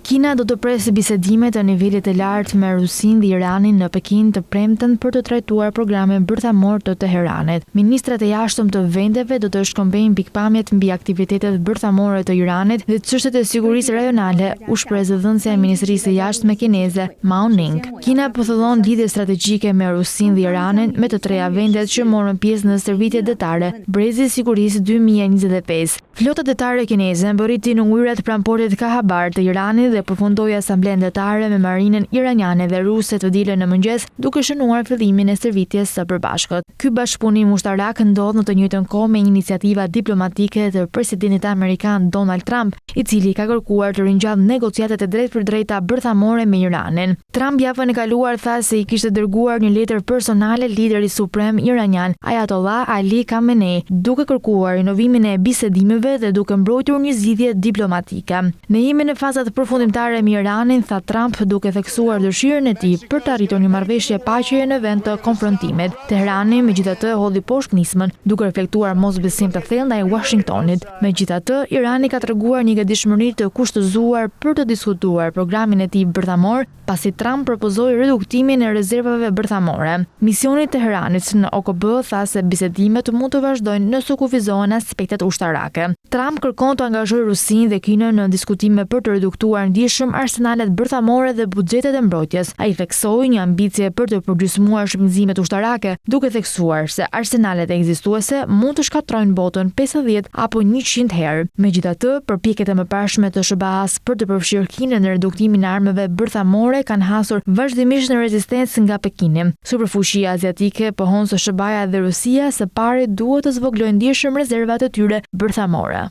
Kina do të presë bisedime të nivelit të lartë me Rusinë dhe Iranin në Pekin të premten për të trajtuar programin bërthamor të Teheranit. Ministrat e jashtëm të vendeve do të shkëmbejnë pikpamjet mbi aktivitetet bërthamore të Iranit dhe çështjet e sigurisë rajonale, u shpreh zëdhënësja e Ministrisë së Jashtme kineze, Mao Ning. Kina pothullon lidhje strategjike me Rusinë dhe Iranin, me të treja vendet që morën pjesë në stërvitje detare Brezi i Sigurisë 2025. Flota detare kineze mbërriti në ujërat pranë portit Kahabar të Iranit dhe përfundoi asamblen detare me marinën iraniane dhe ruse të dielën në mëngjes, duke shënuar fillimin e stërvitjes së përbashkët. Ky bashkëpunim ushtarak ndodh në të njëjtën kohë me iniciativa diplomatike të presidentit amerikan Donald Trump, i cili ka kërkuar të ringjallë negociatet e drejtpërdrejta bërthamore me Iranin. Trump javën e kaluar tha se i kishte dërguar një letër personale liderit suprem iranian Ayatollah Ali Khamenei, duke kërkuar rinovimin e bisedimeve dhe duke mbrojtur një zgjidhje diplomatike. Ne jemi në fazat përfundimtare me Iranin, tha Trump, duke theksuar dëshirën e tij për të arritur një marrëveshje paqeje në vend të konfrontimit. Teherani megjithatë hodhi poshtë nismën, duke reflektuar mosbesim të thellë ndaj Washingtonit. Megjithatë, Irani ka treguar një gatishmëri të kushtëzuar për të diskutuar programin e tij bërthamor, pasi Trump propozoi reduktimin e rezervave bërthamore. Misioni i Teheranit në OKB tha se bisedimet mund të vazhdojnë nëse kufizohen aspektet ushtarake. Trump kërkon të angazhojë Rusinë dhe Kinën në diskutime për të reduktuar ndjeshëm arsenalet bërthamore dhe buxhetet e mbrojtjes. Ai theksoi një ambicie për të përgjysmuar shpenzimet ushtarake, duke theksuar se arsenalet ekzistuese mund të shkatrojnë botën 50 apo 100 herë. Megjithatë, përpjekjet e mëparshme të SBA-s për të përfshirë Kinën në reduktimin e armëve bërthamore kanë hasur vazhdimisht në rezistencë nga Pekini. Superfuqia aziatike pohon se SBA-ja dhe Rusia së pari duhet të zvoglojnë ndjeshëm rezervat e tyre bërthamore.